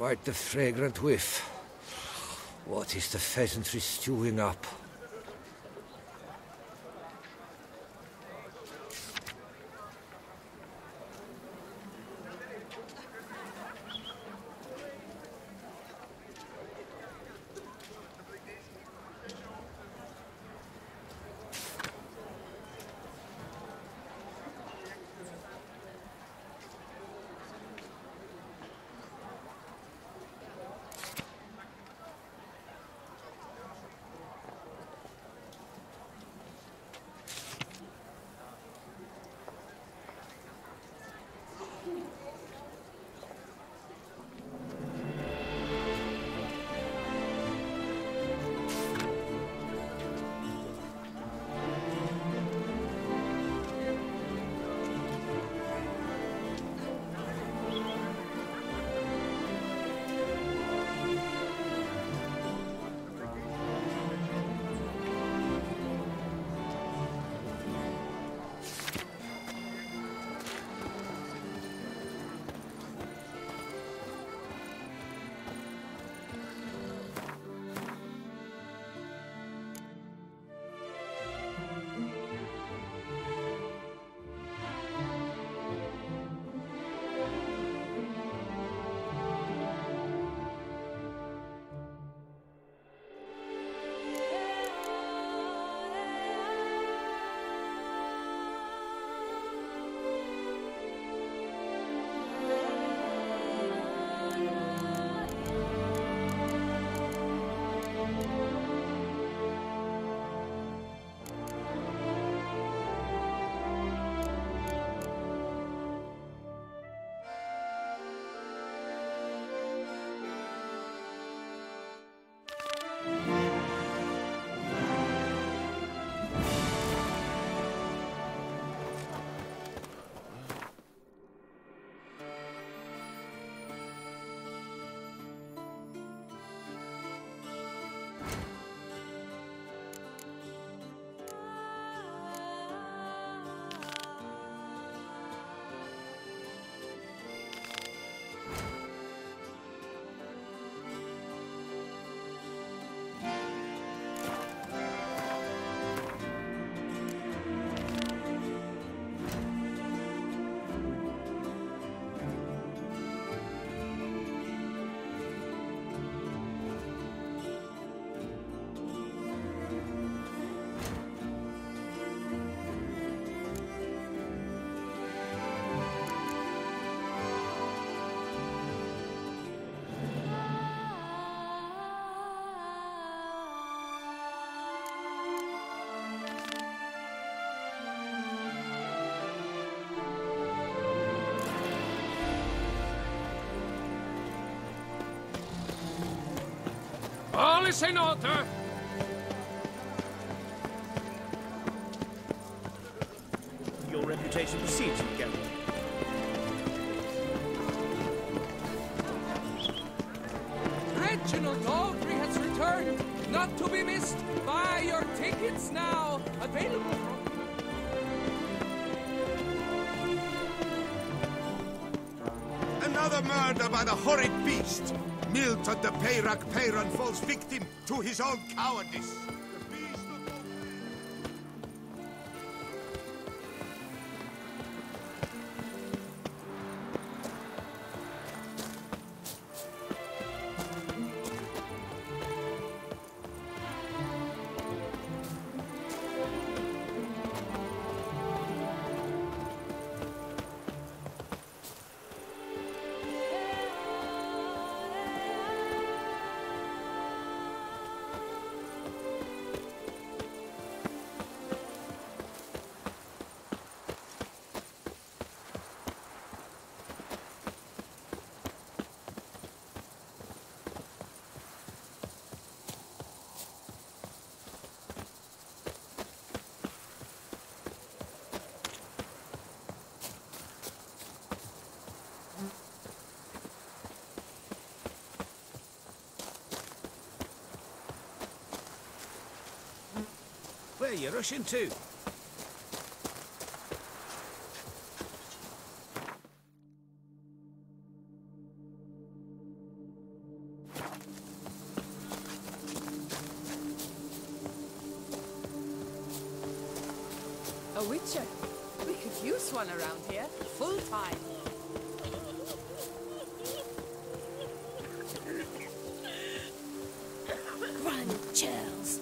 Quite the fragrant whiff. What is the pheasantry stewing up? All is in order. Your reputation precedes you, Geralt. Reginald Audrey has returned, not to be missed. Buy your tickets now. Available from... Another murder by the horrid beast! Milton the Peyrac Peyron falls victim to his own cowardice. The beast of... Where are you rushing to? A witcher. We could use one around here, full time. Run, Charles.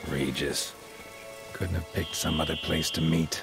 Regis. Couldn't have picked some other place to meet.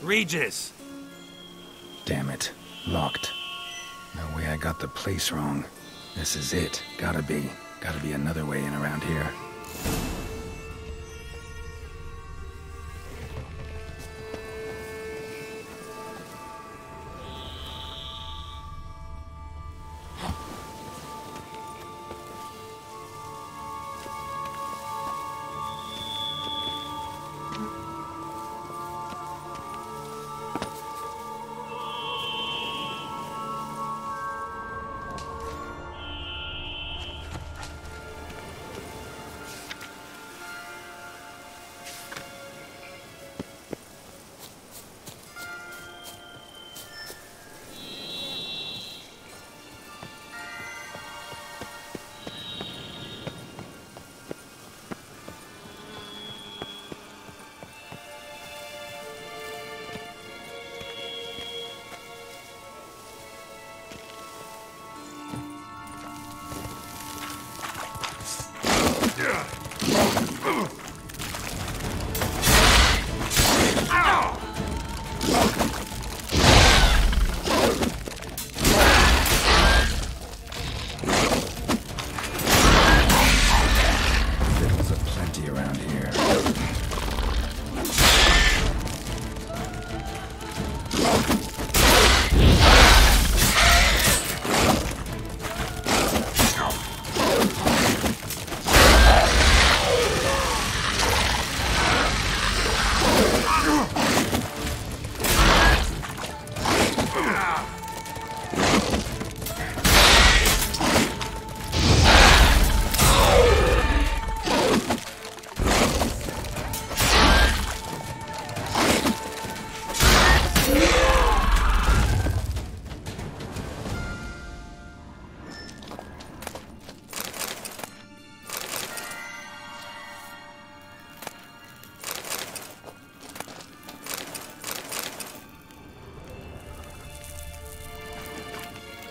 Regis! Damn it. Locked. No way I got the place wrong. This is it. Gotta be. Gotta be another way in around here.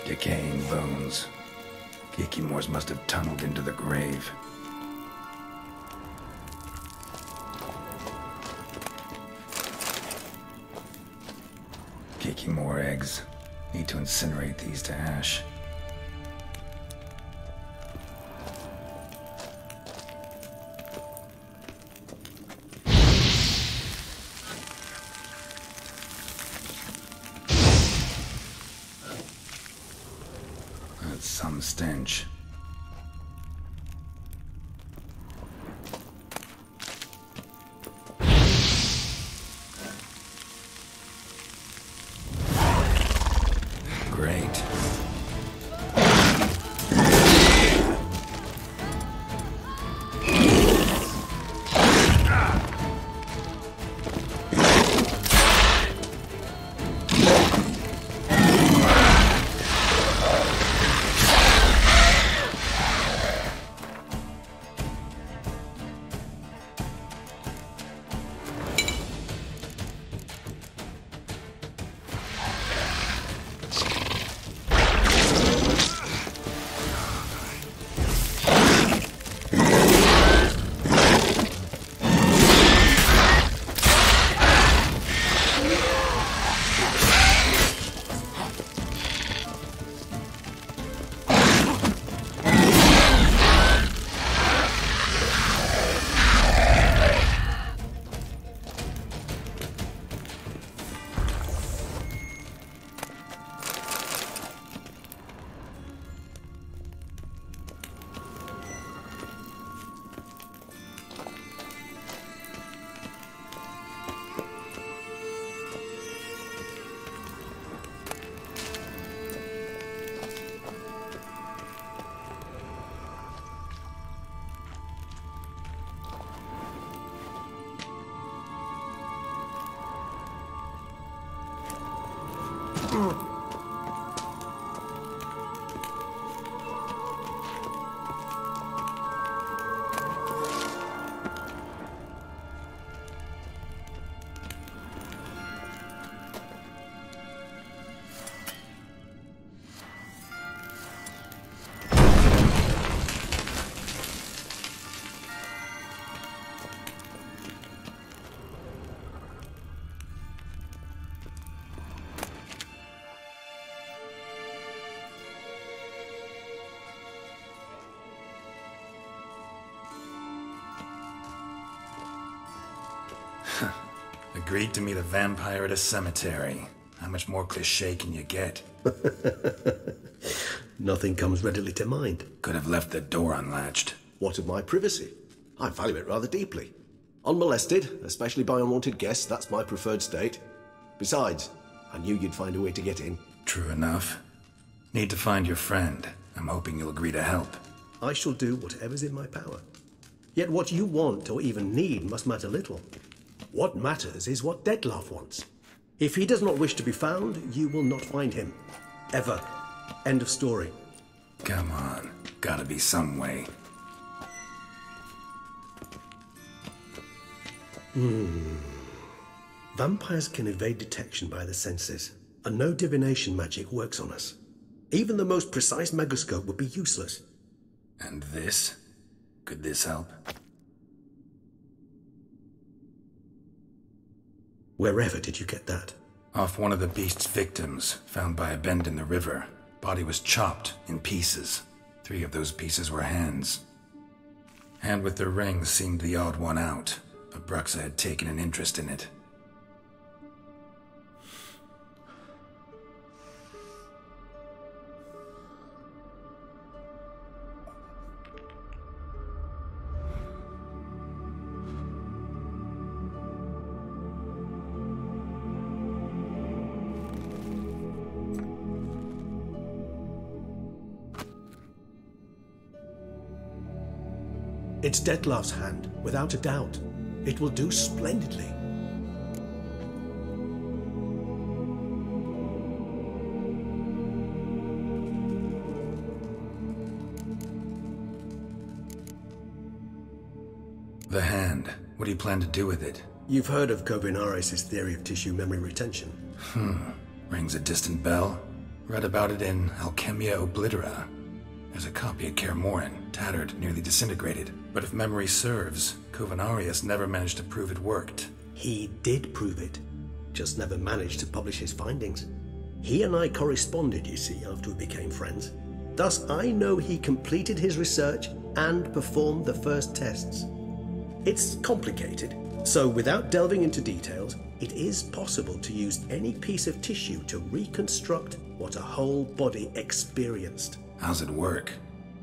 Decaying bones. Kikimores must have tunneled into the grave. Kikimore eggs. Need to incinerate these to ash. That's some stench. Great. Agreed to meet a vampire at a cemetery. How much more cliché can you get? Nothing comes readily to mind. Could have left the door unlatched. What of my privacy? I value it rather deeply. Unmolested, especially by unwanted guests, that's my preferred state. Besides, I knew you'd find a way to get in. True enough. Need to find your friend. I'm hoping you'll agree to help. I shall do whatever's in my power. Yet what you want or even need must matter little. What matters is what Dettlaff wants. If he does not wish to be found, you will not find him. Ever. End of story. Come on. Gotta be some way. Vampires can evade detection by the senses, and no divination magic works on us. Even the most precise megascope would be useless. And this? Could this help? Wherever did you get that? Off one of the beast's victims, found by a bend in the river. Body was chopped in pieces. 3 of those pieces were hands. Hand with the ring seemed the odd one out, but Bruxa had taken an interest in it. It's Dettlaff's hand, without a doubt. It will do splendidly. The hand. What do you plan to do with it? You've heard of Kovinaris' theory of tissue memory retention. Rings a distant bell. Read about it in Alchemia Oblitera. There's a copy of Kermoran, tattered, nearly disintegrated. But if memory serves, Kovinaris never managed to prove it worked. He did prove it, just never managed to publish his findings. He and I corresponded, you see, after we became friends. Thus, I know he completed his research and performed the first tests. It's complicated, so without delving into details, it is possible to use any piece of tissue to reconstruct what a whole body experienced. How's it work?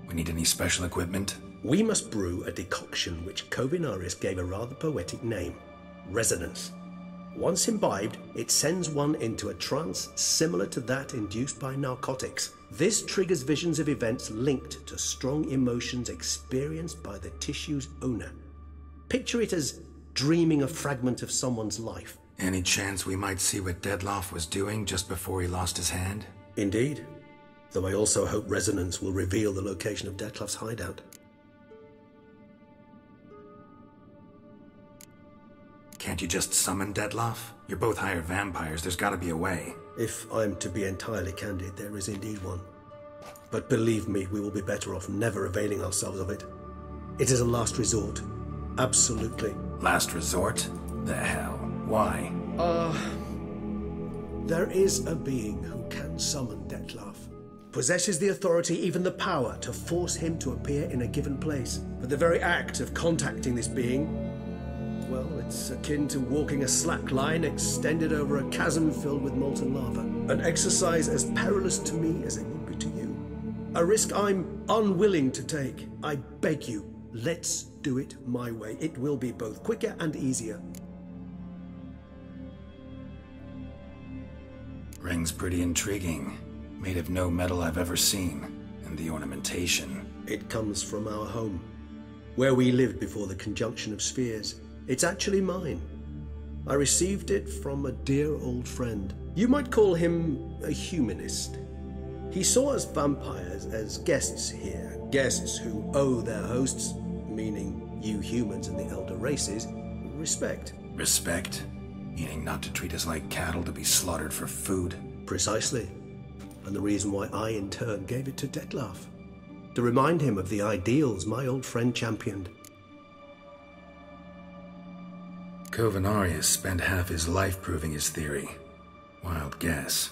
We need any special equipment? We must brew a decoction which Kovinaris gave a rather poetic name, resonance. Once imbibed, it sends one into a trance similar to that induced by narcotics. This triggers visions of events linked to strong emotions experienced by the tissue's owner. Picture it as dreaming a fragment of someone's life. Any chance we might see what Dettlaff was doing just before he lost his hand? Indeed. Though I also hope resonance will reveal the location of Dettlaff's hideout. Can't you just summon Dettlaff? You're both hired vampires, there's gotta be a way. If I'm to be entirely candid, there is indeed one. But believe me, we will be better off never availing ourselves of it. It is a last resort. Absolutely. Last resort? The hell? Why? There is a being who can summon Dettlaff. Possesses the authority, even the power, to force him to appear in a given place. But the very act of contacting this being, well, it's akin to walking a slack line extended over a chasm filled with molten lava. An exercise as perilous to me as it would be to you. A risk I'm unwilling to take. I beg you, let's do it my way. It will be both quicker and easier. Ring's pretty intriguing. Made of no metal I've ever seen. And the ornamentation. It comes from our home, where we lived before the conjunction of spheres. It's actually mine. I received it from a dear old friend. You might call him a humanist. He saw us vampires as guests here, guests who owe their hosts, meaning you humans and the elder races, respect. Respect? Meaning not to treat us like cattle to be slaughtered for food? Precisely. And the reason why I, in turn, gave it to Dettlaff. To remind him of the ideals my old friend championed. Kovinaris spent half his life proving his theory. Wild guess.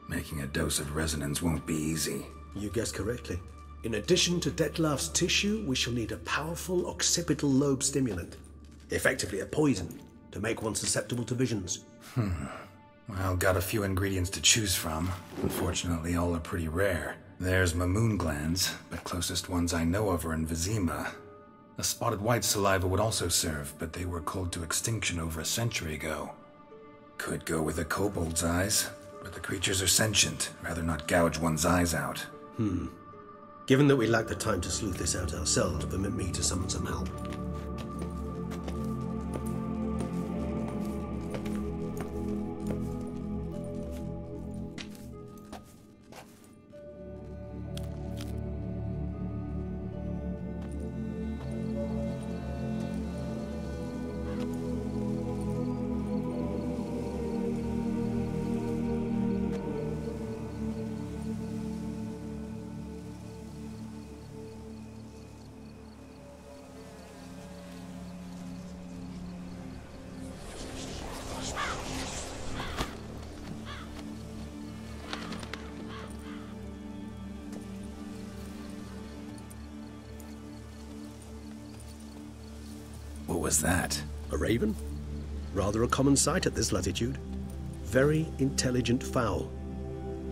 Making a dose of resonance won't be easy. You guessed correctly. In addition to Dettlaff's tissue, we shall need a powerful occipital lobe stimulant. Effectively a poison, to make one susceptible to visions. Well, got a few ingredients to choose from. Unfortunately, all are pretty rare. There's Mamoon glands, but closest ones I know of are in Vizima. A spotted white saliva would also serve, but they were culled to extinction over a century ago. Could go with a kobold's eyes, but the creatures are sentient. Rather not gouge one's eyes out. Given that we lack the time to sleuth this out ourselves, permit me to summon some help. What was that? A raven? Rather a common sight at this latitude. Very intelligent fowl.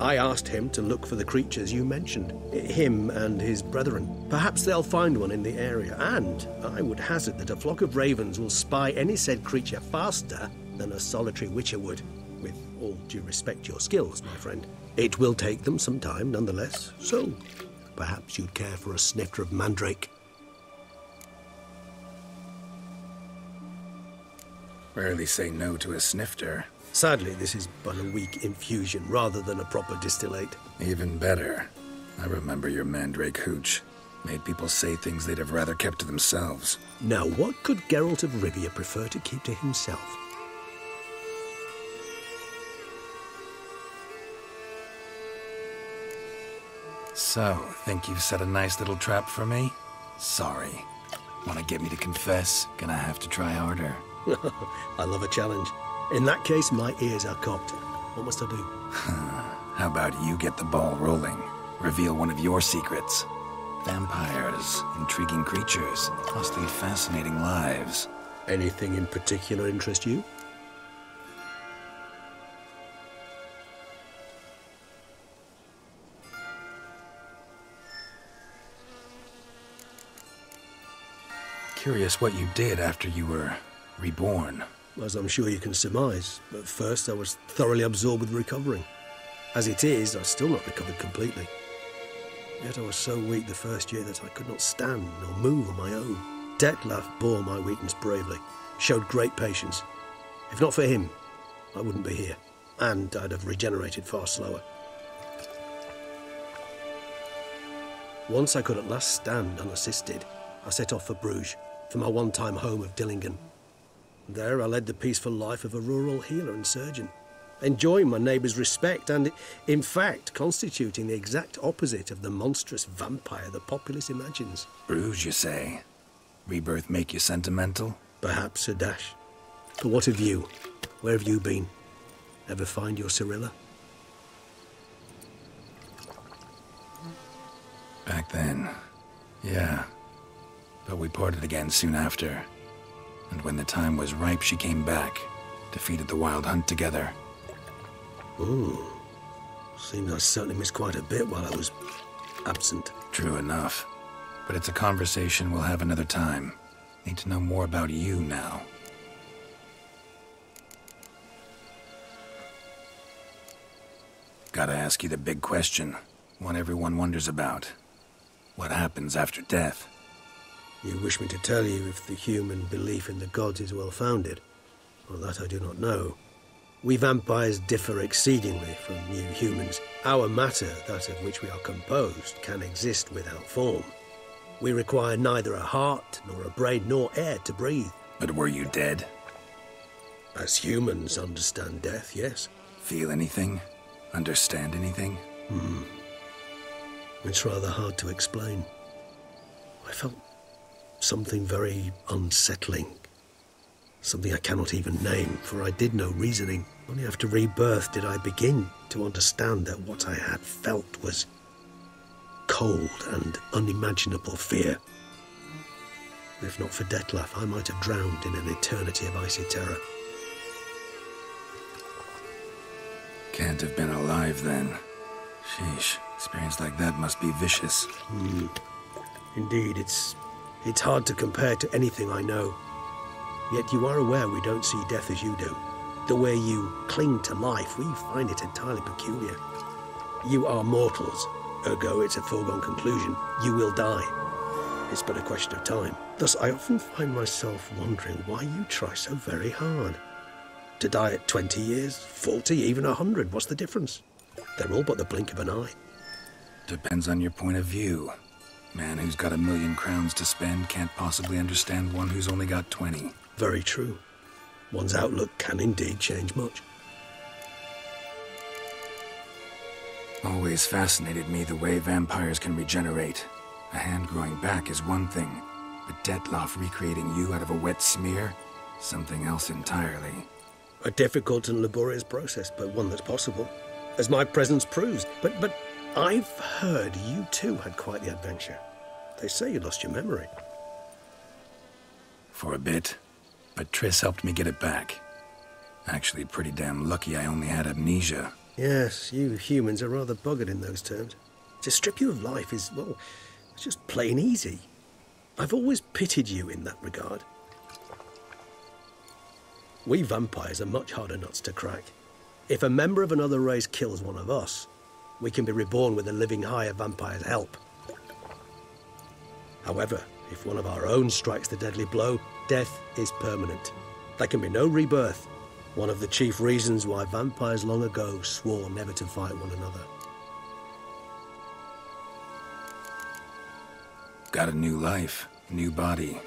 I asked him to look for the creatures you mentioned. Him and his brethren. Perhaps they'll find one in the area, and I would hazard that a flock of ravens will spy any said creature faster than a solitary witcher would. With all due respect to your skills, my friend. It will take them some time, nonetheless, so perhaps you'd care for a snifter of mandrake. Rarely say no to a snifter. Sadly, this is but a weak infusion rather than a proper distillate. Even better. I remember your mandrake hooch. Made people say things they'd have rather kept to themselves. Now, what could Geralt of Rivia prefer to keep to himself? So, think you've set a nice little trap for me? Sorry. Want to get me to confess? Gonna have to try harder. I love a challenge. In that case, my ears are cocked. What must I do? How about you get the ball rolling? Reveal one of your secrets. Vampires, intriguing creatures, mostly fascinating lives. Anything in particular interest you? Curious what you did after you were reborn. As I'm sure you can surmise, at first I was thoroughly absorbed with recovering. As it is, I've still not recovered completely. Yet I was so weak the first year that I could not stand or move on my own. Detlef bore my weakness bravely, showed great patience. If not for him, I wouldn't be here, and I'd have regenerated far slower. Once I could at last stand unassisted, I set off for Bruges, for my one-time home of Dillingen. There I led the peaceful life of a rural healer and surgeon, enjoying my neighbours' respect and, in fact, constituting the exact opposite of the monstrous vampire the populace imagines. Bruges, you say? Rebirth make you sentimental? Perhaps a dash. But what of you? Where have you been? Ever find your Cyrilla? Back then, yeah. But we parted again soon after. And when the time was ripe, she came back. Defeated the Wild Hunt together. Ooh. Seems I certainly missed quite a bit while I was absent. True enough. But it's a conversation we'll have another time. Need to know more about you now. Gotta ask you the big question. One everyone wonders about. What happens after death? You wish me to tell you if the human belief in the gods is well-founded? Well, that I do not know. We vampires differ exceedingly from you humans. Our matter, that of which we are composed, can exist without form. We require neither a heart, nor a brain, nor air to breathe. But were you dead? As humans understand death, yes. Feel anything? Understand anything? It's rather hard to explain. I felt something very unsettling. Something I cannot even name, for I did no reasoning. Only after rebirth did I begin to understand that what I had felt was cold and unimaginable fear. If not for Detlef, I might have drowned in an eternity of icy terror. Can't have been alive then. Sheesh, experience like that must be vicious. Indeed, it's hard to compare to anything I know. Yet you are aware we don't see death as you do. The way you cling to life, we find it entirely peculiar. You are mortals, ergo it's a foregone conclusion. You will die. It's but a question of time. Thus, I often find myself wondering why you try so very hard. To die at 20 years, 40, even 100, what's the difference? They're all but the blink of an eye. Depends on your point of view. Man who's got 1,000,000 crowns to spend can't possibly understand one who's only got 20. Very true. One's outlook can indeed change much. Always fascinated me the way vampires can regenerate. A hand growing back is one thing, but Detlef recreating you out of a wet smear? Something else entirely. A difficult and laborious process, but one that's possible, as my presence proves. But I've heard you too had quite the adventure. They say you lost your memory. For a bit, but Triss helped me get it back. Actually, pretty damn lucky I only had amnesia. Yes, you humans are rather buggered in those terms. To strip you of life is, well, it's just plain easy. I've always pitied you in that regard. We vampires are much harder nuts to crack. If a member of another race kills one of us, we can be reborn with a living higher vampire's help. However, if one of our own strikes the deadly blow, death is permanent. There can be no rebirth. One of the chief reasons why vampires long ago swore never to fight one another. Got a new life, new body.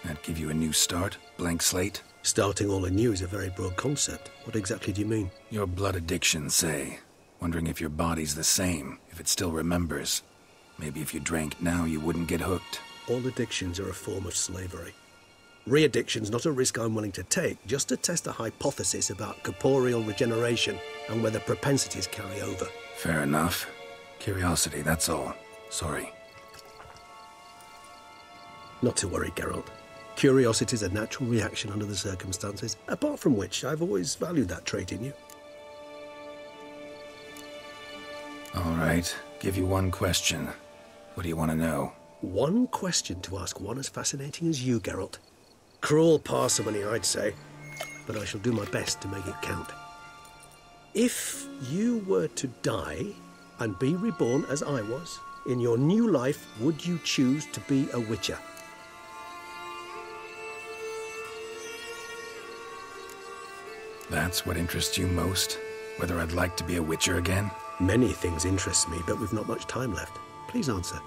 That give you a new start, blank slate? Starting all anew is a very broad concept. What exactly do you mean? Your blood addiction, say. Wondering if your body's the same, if it still remembers. Maybe if you drank now, you wouldn't get hooked. All addictions are a form of slavery. Re-addiction's not a risk I'm willing to take, just to test a hypothesis about corporeal regeneration and whether propensities carry over. Fair enough. Curiosity, that's all. Sorry. Not to worry, Geralt. Curiosity is a natural reaction under the circumstances, apart from which I've always valued that trait in you. All right, give you one question. What do you want to know? One question to ask one as fascinating as you, Geralt. Cruel parsimony, I'd say, but I shall do my best to make it count. If you were to die and be reborn as I was, in your new life, would you choose to be a Witcher? That's what interests you most? Whether I'd like to be a Witcher again? Many things interest me, but we've not much time left. Please answer.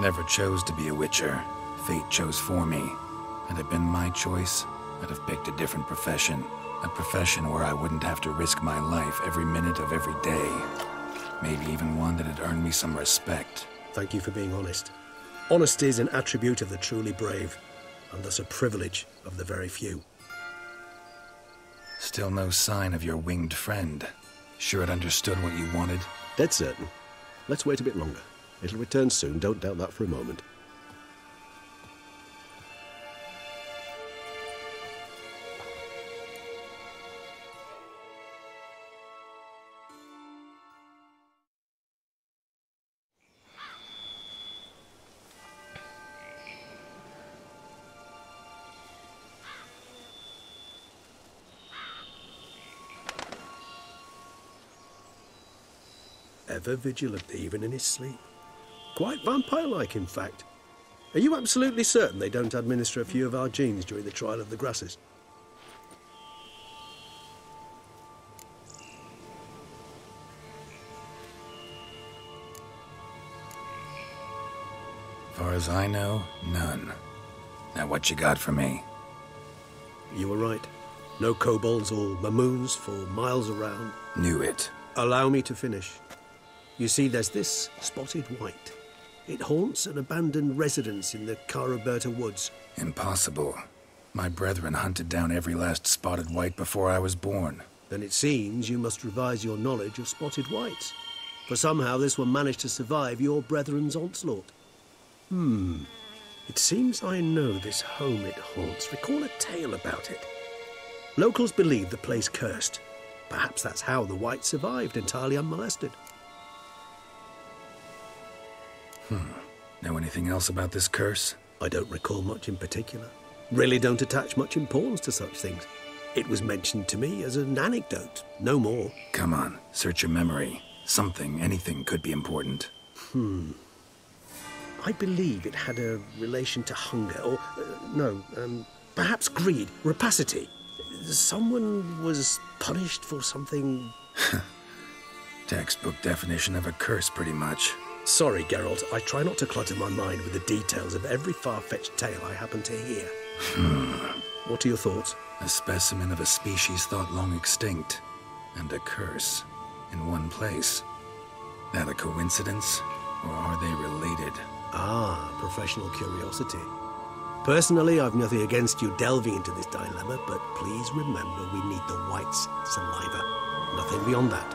Never chose to be a Witcher. Fate chose for me. Had it been my choice, I'd have picked a different profession. A profession where I wouldn't have to risk my life every minute of every day. Maybe even one that'd earn me some respect. Thank you for being honest. Honesty is an attribute of the truly brave, and thus a privilege of the very few. Still no sign of your winged friend. Sure it understood what you wanted? Dead certain. Let's wait a bit longer. It'll return soon, don't doubt that for a moment. Ever vigilant, even in his sleep. Quite vampire-like, in fact. Are you absolutely certain they don't administer a few of our genes during the trial of the grasses? Far as I know, none. Now what you got for me? You were right. No kobolds or mamoons for miles around. Knew it. Allow me to finish. You see, there's this spotted white. It haunts an abandoned residence in the Caraberta woods. Impossible. My brethren hunted down every last spotted white before I was born. Then it seems you must revise your knowledge of spotted whites. for somehow this one managed to survive your brethren's onslaught. It seems I know this home it haunts. Recall a tale about it. Locals believe the place cursed. Perhaps that's how the White survived entirely unmolested. Know anything else about this curse? I don't recall much in particular. Really don't attach much importance to such things. It was mentioned to me as an anecdote, no more. Come on, search your memory. Something, anything could be important. I believe it had a relation to hunger, or, perhaps greed, rapacity. Someone was punished for something... Textbook definition of a curse, pretty much. Sorry, Geralt, I try not to clutter my mind with the details of every far-fetched tale I happen to hear. What are your thoughts? A specimen of a species thought long extinct, and a curse, in one place. That a coincidence, or are they related? Ah, professional curiosity. Personally, I've nothing against you delving into this dilemma, but please remember we need the White's saliva. Nothing beyond that.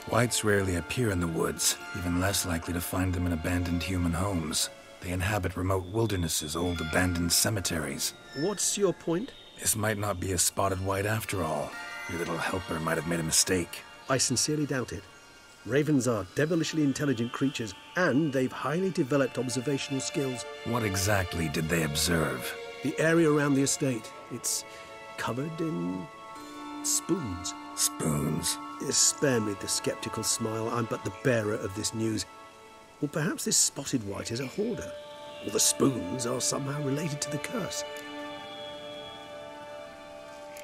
Whites rarely appear in the woods, even less likely to find them in abandoned human homes. They inhabit remote wildernesses, old abandoned cemeteries. What's your point? This might not be a spotted white after all. Your little helper might have made a mistake. I sincerely doubt it. Ravens are devilishly intelligent creatures, and they've highly developed observational skills. What exactly did they observe? The area around the estate, it's covered in spoons. Spoons? Spare me the sceptical smile. I'm but the bearer of this news. Or perhaps this spotted white is a hoarder. Or the spoons are somehow related to the curse.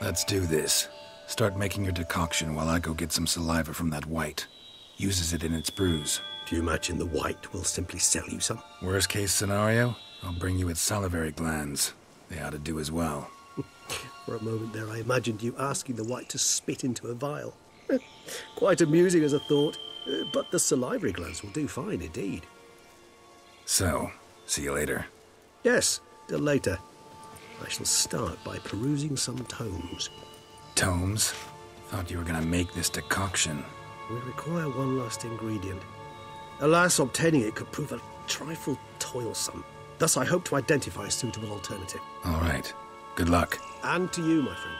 Let's do this. Start making your decoction while I go get some saliva from that white. Uses it in its brews. Do you imagine the white will simply sell you some? Worst case scenario, I'll bring you its salivary glands. They ought to do as well. For a moment there, I imagined you asking the white to spit into a vial. Quite amusing as a thought, but the salivary glands will do fine indeed. So, see you later. Yes, till later. I shall start by perusing some tomes. Tomes? Thought you were gonna make this decoction. We require one last ingredient. Alas, obtaining it could prove a trifle toilsome. Thus, I hope to identify a suitable alternative. All right. Good luck. And to you, my friend.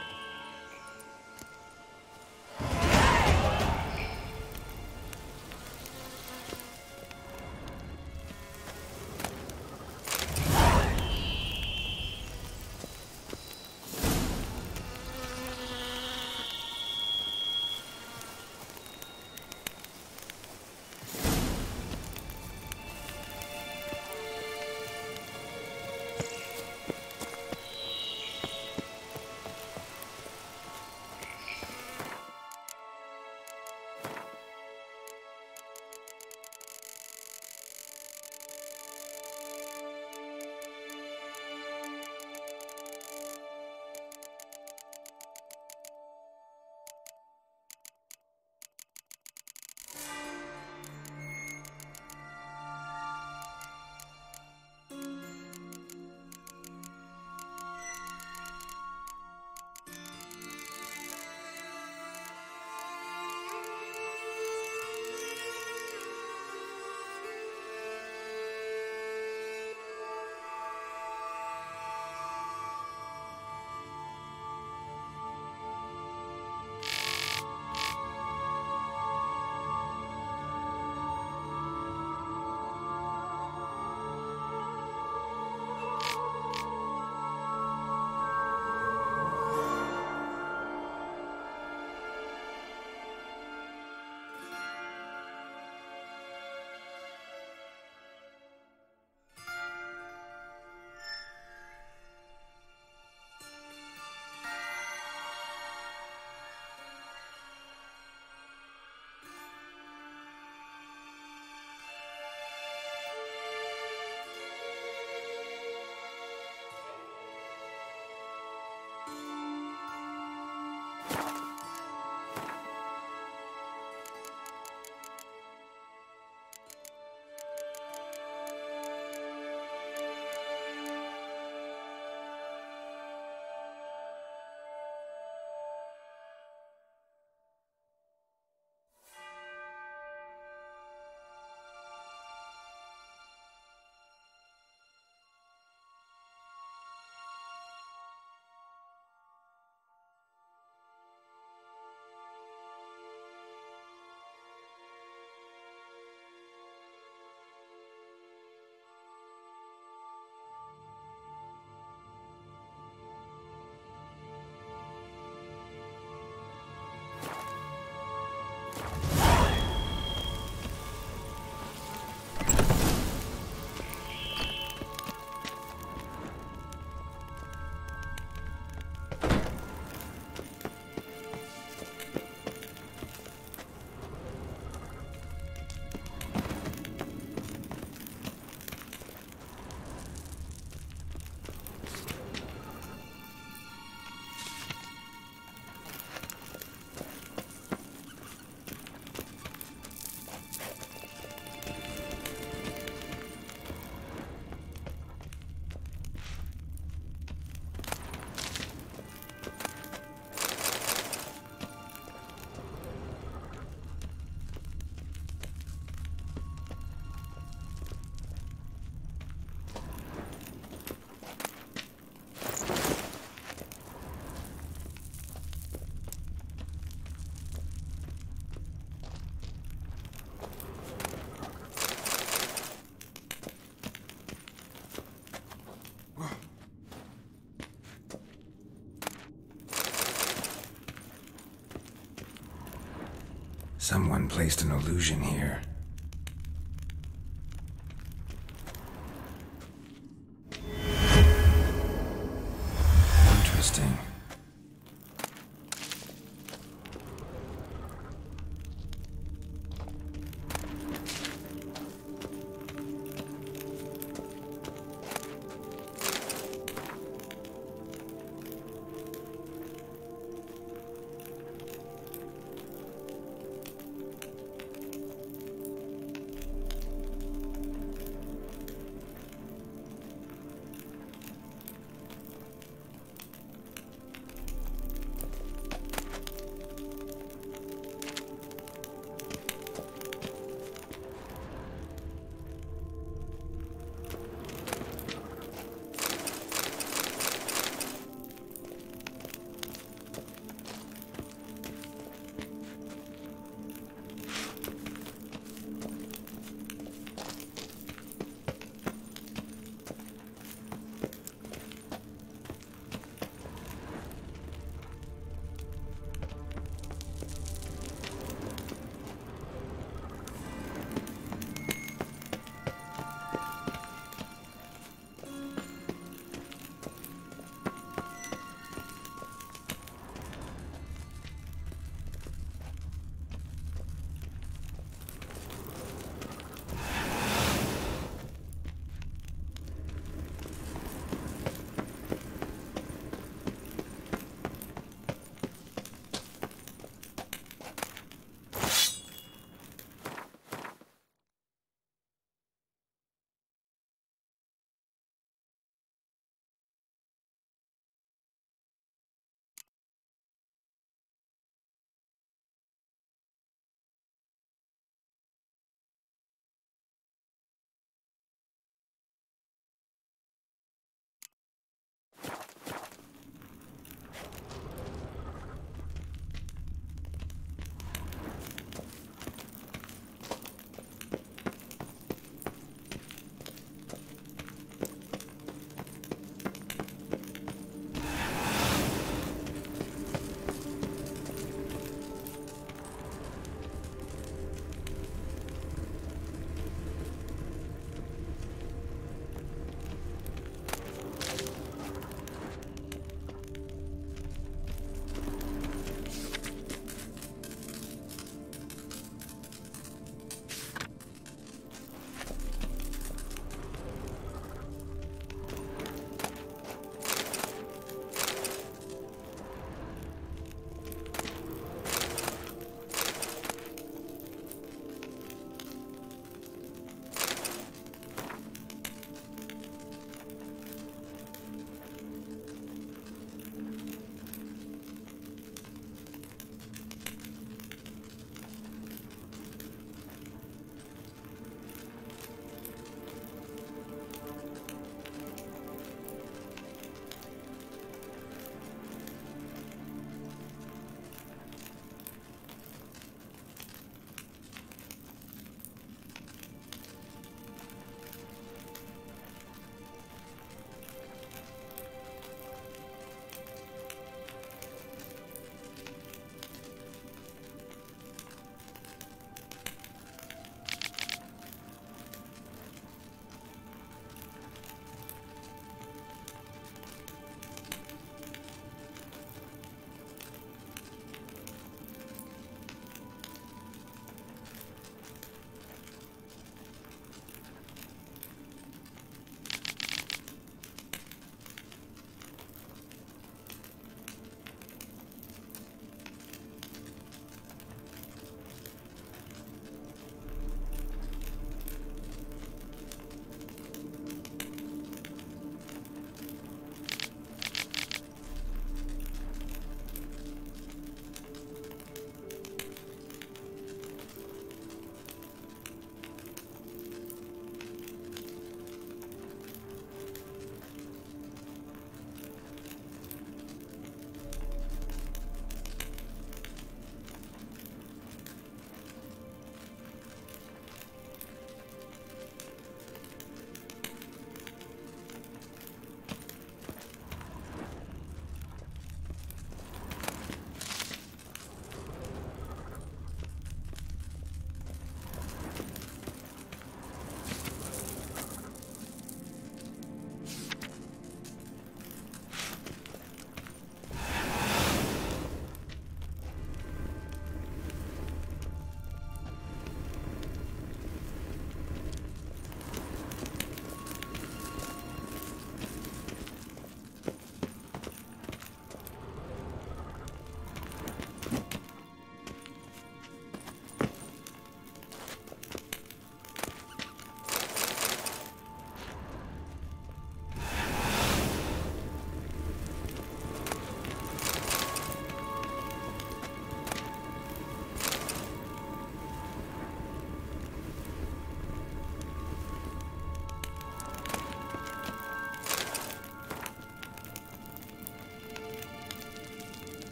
Someone placed an illusion here. Interesting.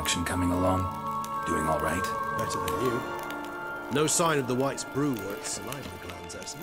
concoction coming along? Doing all right? Better than you. No sign of the White's brew or its saliva glands, I see.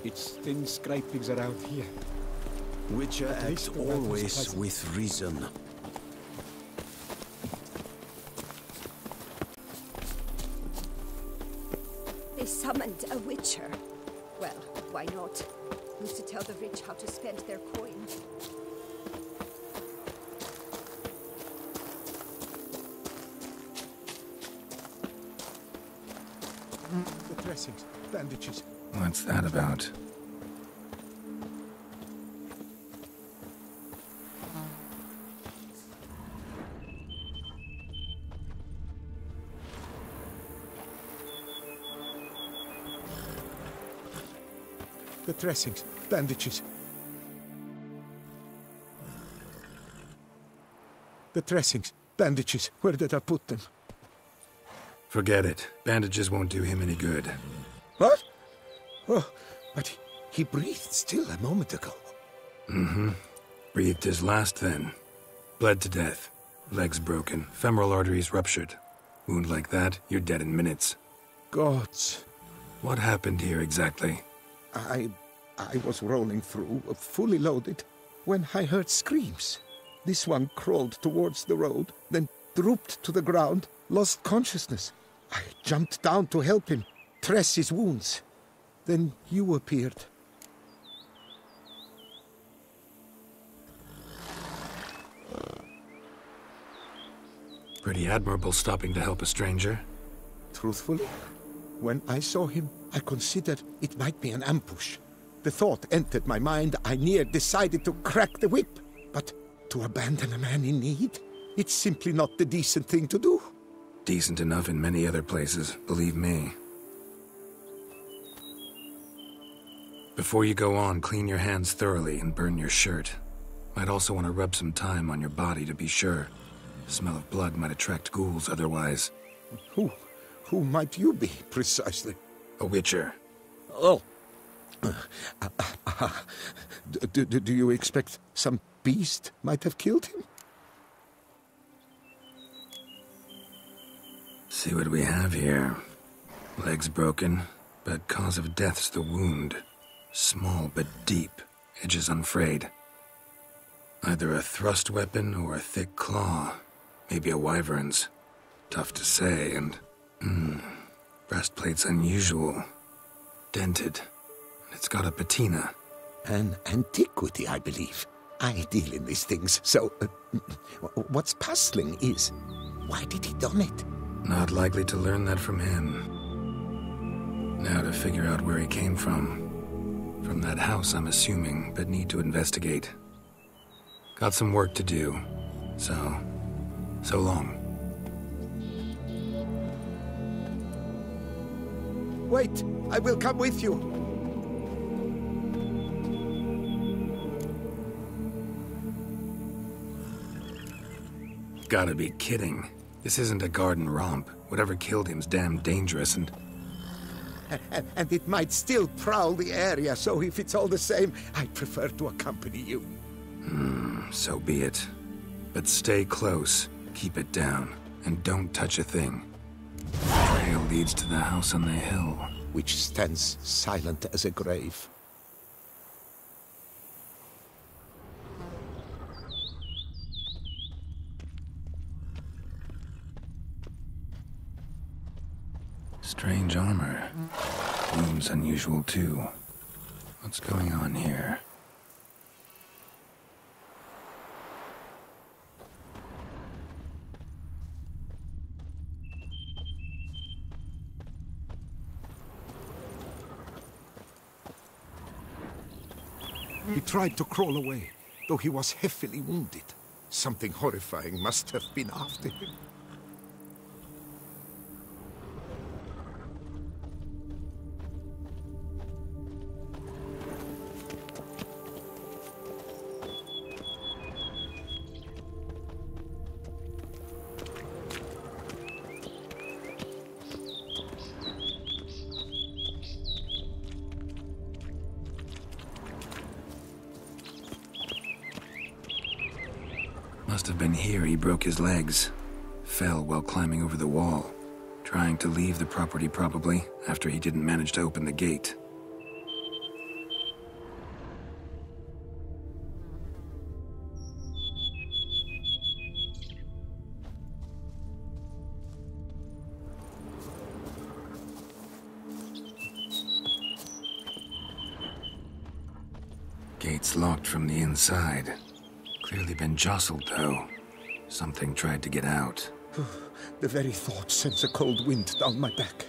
It's thin scrapings around here. Witcher acts always with reason. They summoned a witcher. Well, why not? Who's to tell the rich how to spend their coin? The dressings, bandages. What's that about? The dressings, bandages. The dressings, bandages. Where did I put them? Forget it. Bandages won't do him any good. What? Oh, but he breathed still a moment ago. Mm-hmm. Breathed his last then. Bled to death. Legs broken. Femoral arteries ruptured. Wound like that, you're dead in minutes. Gods. What happened here exactly? I was rolling through, fully loaded, when I heard screams. This one crawled towards the road, then drooped to the ground, lost consciousness. I jumped down to help him, dress his wounds. Then you appeared. Pretty admirable stopping to help a stranger. Truthfully, when I saw him, I considered it might be an ambush. The thought entered my mind, I near decided to crack the whip. But to abandon a man in need? It's simply not the decent thing to do. Decent enough in many other places, believe me. Before you go on, clean your hands thoroughly and burn your shirt. Might also want to rub some thyme on your body to be sure. The smell of blood might attract ghouls otherwise. Who might you be, precisely? A witcher. Oh. Do you expect some beast might have killed him? See what we have here. Legs broken, but cause of death's the wound. Small but deep, edges unfrayed. Either a thrust weapon or a thick claw. Maybe a wyvern's. Tough to say, and... breastplate's unusual. Dented. It's got a patina. An antiquity, I believe. I deal in these things, so... what's puzzling is, why did he done it? Not likely to learn that from him. Now to figure out where he came from. From that house, I'm assuming, but need to investigate. Got some work to do, so long. Wait, I will come with you. Gotta be kidding. This isn't a garden romp. Whatever killed him's damn dangerous and it might still prowl the area, so if it's all the same, I'd prefer to accompany you. So be it. But stay close, keep it down, and don't touch a thing. The trail leads to the house on the hill. Which stands silent as a grave. Strange armor. Wounds unusual too. What's going on here? He tried to crawl away, though he was heavily wounded. Something horrifying must have been after him. Must have been here he broke his legs. Fell while climbing over the wall. Trying to leave the property probably, after he didn't manage to open the gate. Gate's locked from the inside. Clearly been jostled, though. Something tried to get out. The very thought sends a cold wind down my back.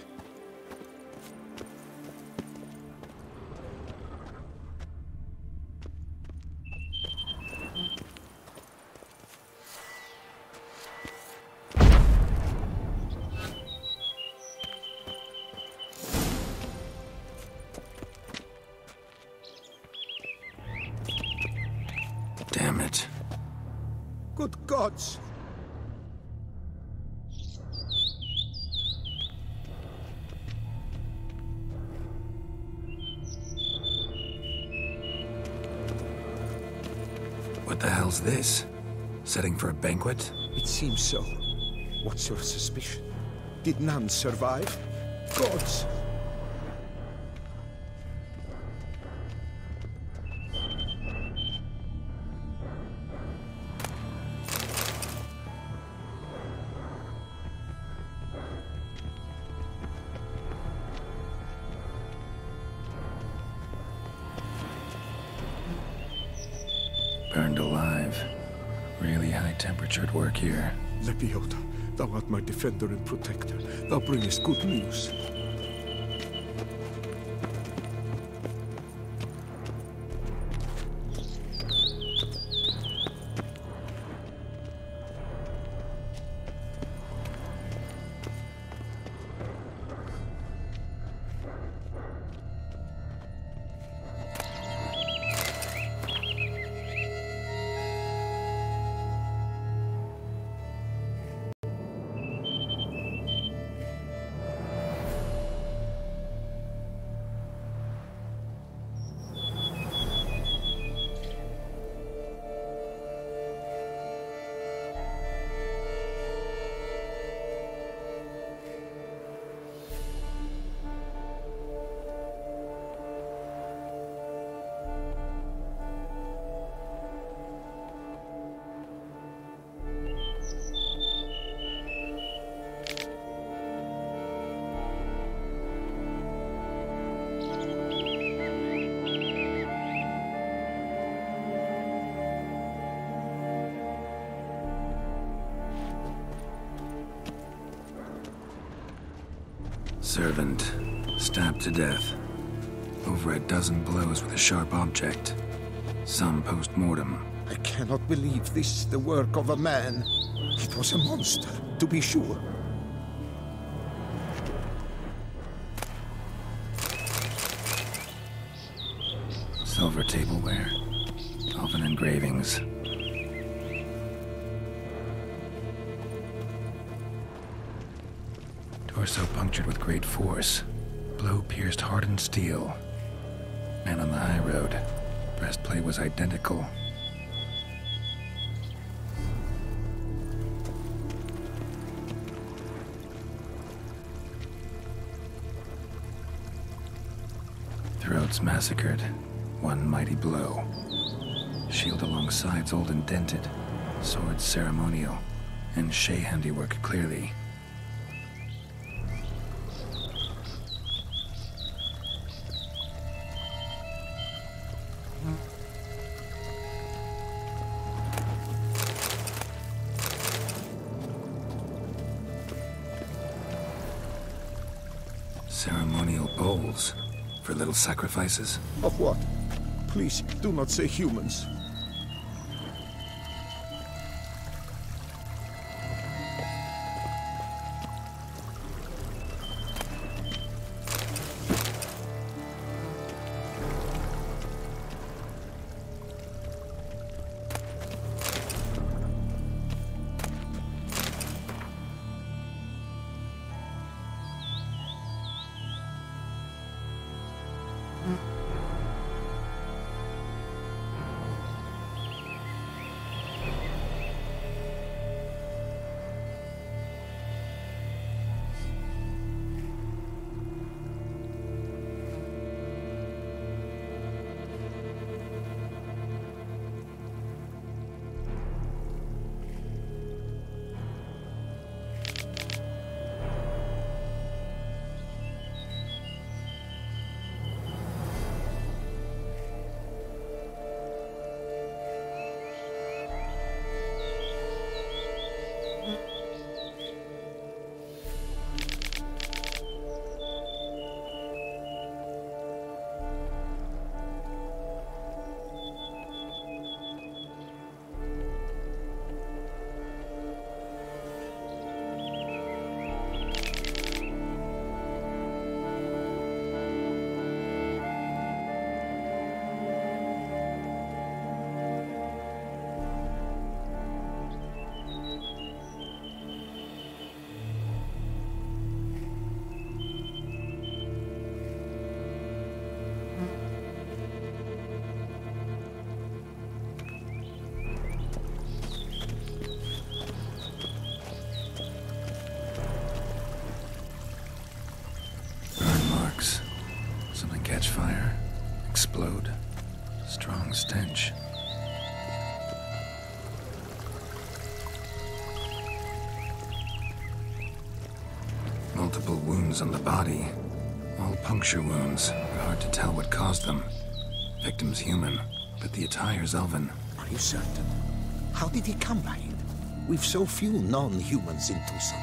Damn it. Good gods! What the hell's this? Setting for a banquet? It seems so. What's your suspicion? Did none survive? Gods! Burned alive. Really high-temperatured work here. Lepiota, thou art my defender and protector. Thou bringest good news. Servant, stabbed to death. Over a dozen blows with a sharp object. Some post-mortem. I cannot believe this the work of a man. It was a monster, to be sure. Silver tableware. Elven engravings. Torso punctured with great force. Blow pierced hardened steel. Man on the high road. Breastplate was identical. Throats massacred. One mighty blow. Shield along sides old and dented. Swords ceremonial. And Shay handiwork clearly. Ceremonial bowls for little sacrifices. Of what? Please, do not say humans. Catch fire, explode, strong stench. Multiple wounds on the body, all puncture wounds, but hard to tell what caused them. Victim's human, but the attire's elven. Are you certain? How did he come by it? We've so few non-humans in Tucson.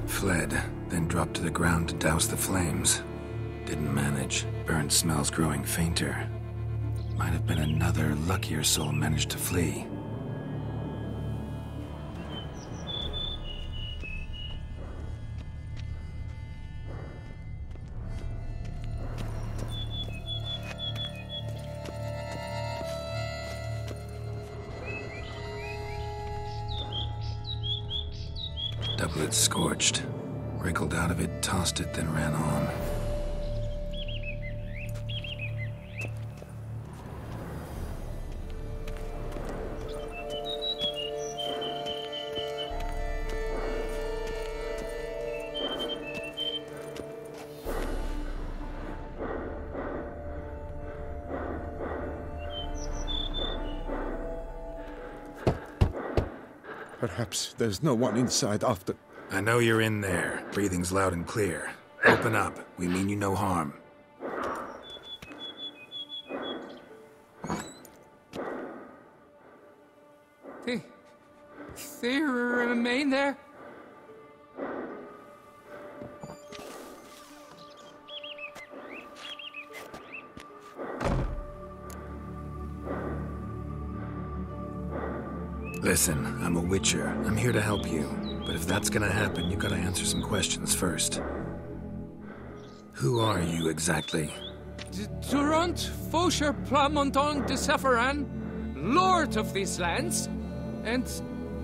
Fled, then dropped to the ground to douse the flames. Didn't manage. Burnt smells growing fainter. Might have been another luckier soul managed to flee. Doublet scorched. Wriggled out of it, tossed it, then ran on. Perhaps there's no one inside after... I know you're in there. Breathing's loud and clear. Open up. We mean you no harm. They remain there? Listen, I'm a witcher. I'm here to help you. But if that's gonna happen, you gotta answer some questions first. Who are you exactly? Durant Faucher Plamondon de Safaran, Lord of these lands, and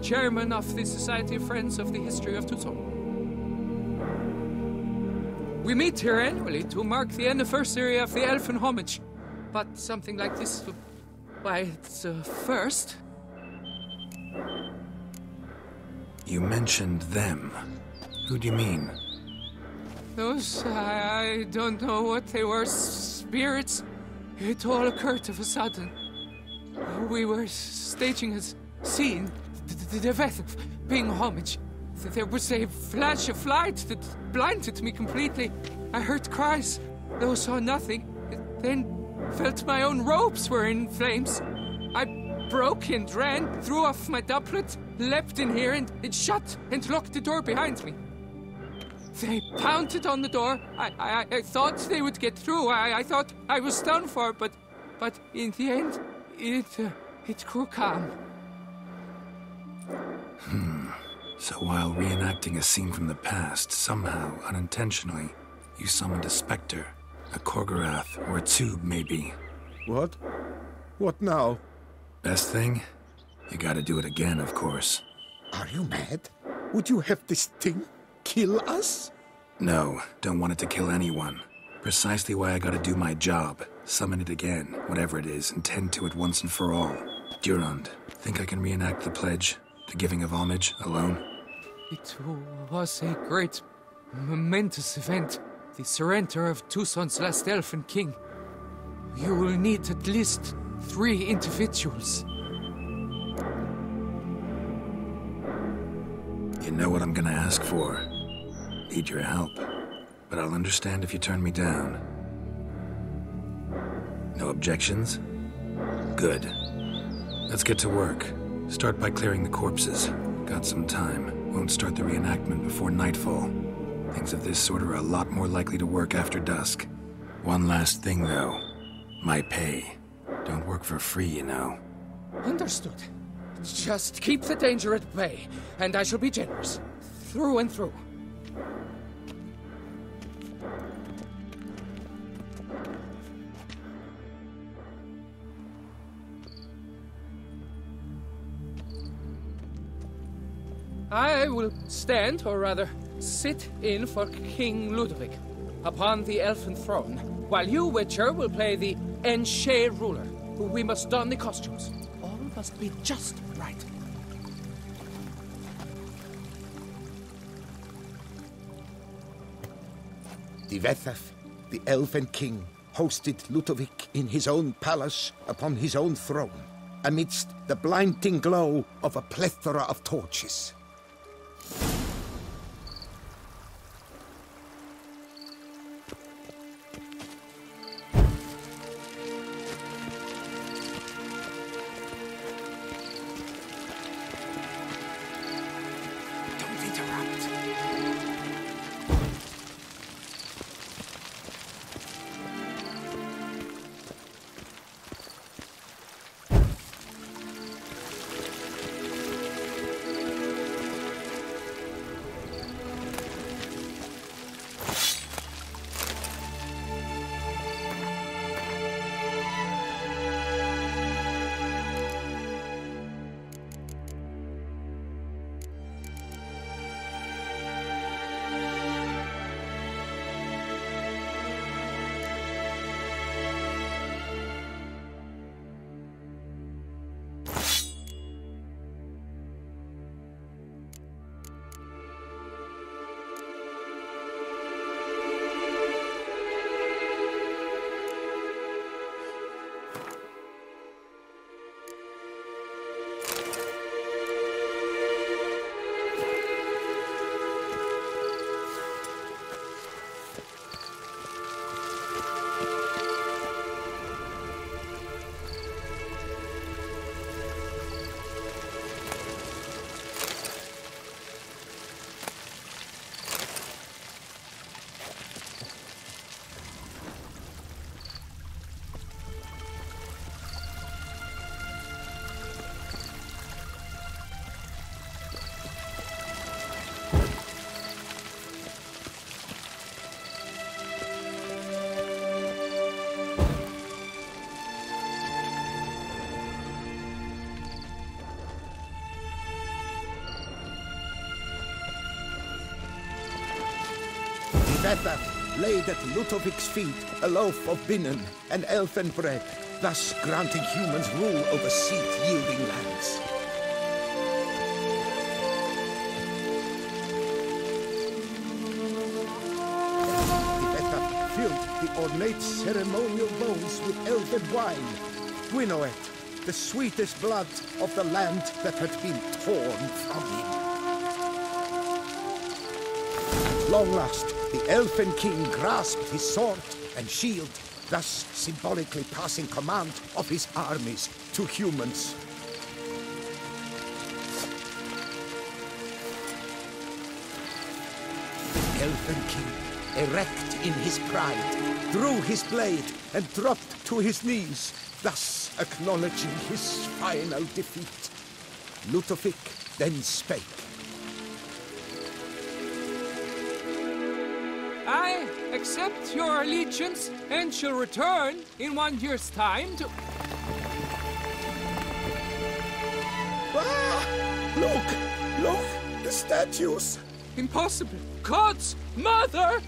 Chairman of the Society of Friends of the History of Tucson. We meet here annually to mark the anniversary of the Elfin Homage. But something like this, why, it's a first. You mentioned them. Who do you mean? Those, I don't know what they were, spirits. It all occurred of a sudden. We were staging a scene, the death of paying homage. There was a flash of light that blinded me completely. I heard cries, though saw nothing. Then felt my own robes were in flames. I broke and ran, threw off my doublet, leapt in here and it shut and locked the door behind me. They pounded on the door. I thought they would get through. I thought I was done for, but in the end, it grew calm. So while reenacting a scene from the past, somehow, unintentionally, you summoned a specter, a Korgorath, or a tube, maybe. What? What now? Best thing? You gotta do it again, of course. Are you mad? Would you have this thing kill us? No, don't want it to kill anyone. Precisely why I gotta do my job. Summon it again, whatever it is, and tend to it once and for all. Durand, think I can reenact the pledge? The giving of homage, alone? It was a great, momentous event. The surrender of Tucson's last elfin king. You will need at least 3 individuals. You know what I'm gonna ask for. Need your help. But I'll understand if you turn me down. No objections? Good. Let's get to work. Start by clearing the corpses. Got some time. Won't start the reenactment before nightfall. Things of this sort are a lot more likely to work after dusk. One last thing, though. My pay. Don't work for free, you know. Understood. Just keep the danger at bay, and I shall be generous. Through and through. I will stand, or rather, sit in for King Ludwig, upon the elfin throne, while you, Witcher, will play the Enche ruler. We must don the costumes. All must be just right. The Vethaf, the Elven King, hosted Ludovic in his own palace upon his own throne, amidst the blinding glow of a plethora of torches. Don't interrupt. Vether laid at Ludovic's feet a loaf of binnen and elfin bread, thus granting humans rule over seat-yielding lands. Vether filled the ornate ceremonial bowls with elfin wine, Gwinoet, the sweetest blood of the land that had been torn from him. At long last, the elfin king grasped his sword and shield, thus symbolically passing command of his armies to humans. The elfin king, erect in his pride, drew his blade and dropped to his knees, thus acknowledging his final defeat. Ludovic then spake. I accept your allegiance and shall return in 1 year's time to... Ah! Look! The statues! Impossible! God's mother!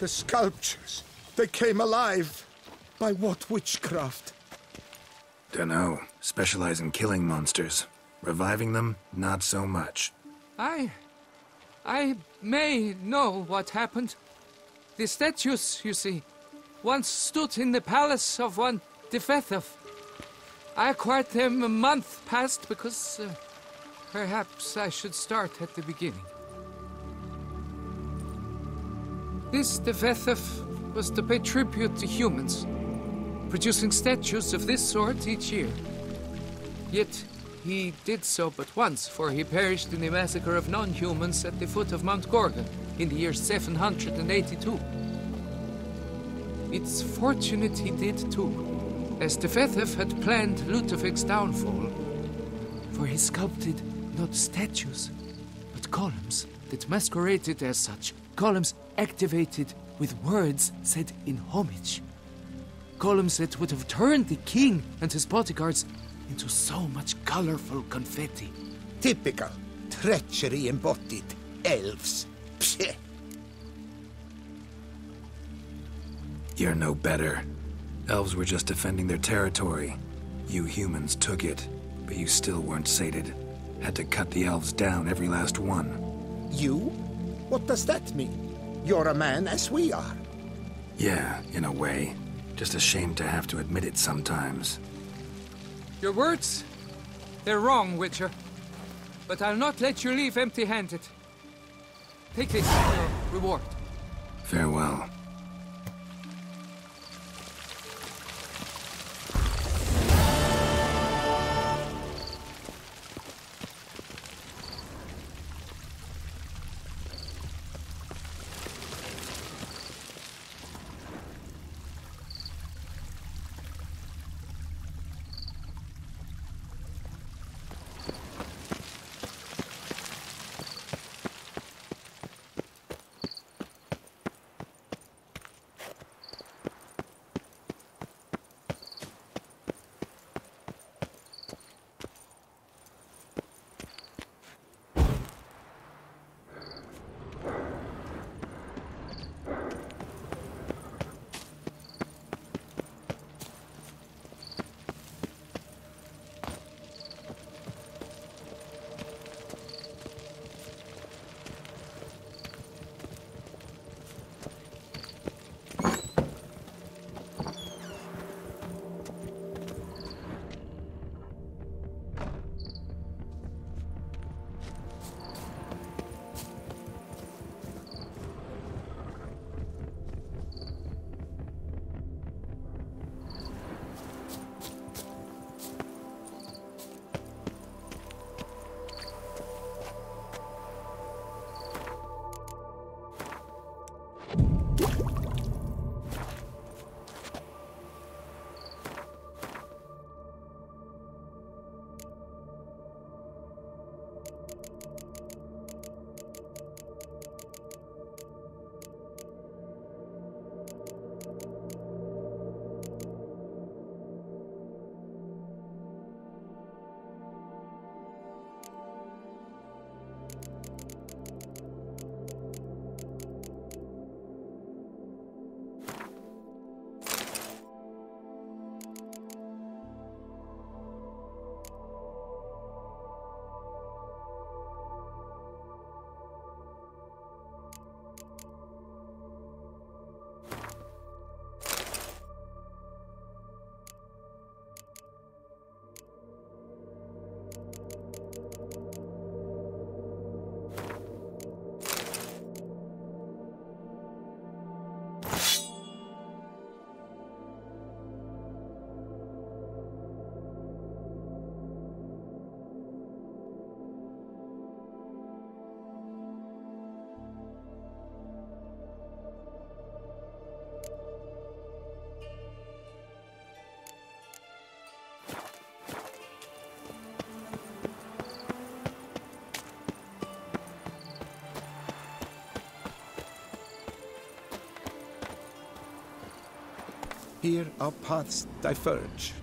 The sculptures, they came alive. By what witchcraft? Dunno. Specialize in killing monsters. Reviving them, not so much. I may know what happened. The statues, you see, once stood in the palace of one Defethov. I acquired them a month past because perhaps I should start at the beginning. This Defethov was to pay tribute to humans, producing statues of this sort each year. Yet he did so but once, for he perished in the massacre of non-humans at the foot of Mount Gorgon in the year 782. It's fortunate he did too, as Defethov had planned Ludovic's downfall, for he sculpted not statues, but columns that masqueraded as such. Columns activated with words said in homage. Columns that would have turned the king and his bodyguards into so much colorful confetti. Typical. Treachery embodied. Elves. Psheh. You're no better. Elves were just defending their territory. You humans took it, but you still weren't sated. Had to cut the elves down, every last one. You? What does that mean? You're a man as we are. Yeah, in a way. Just ashamed to have to admit it sometimes. Your words? They're wrong, Witcher. But I'll not let you leave empty-handed. Take this as your reward. Farewell. Here our paths diverge.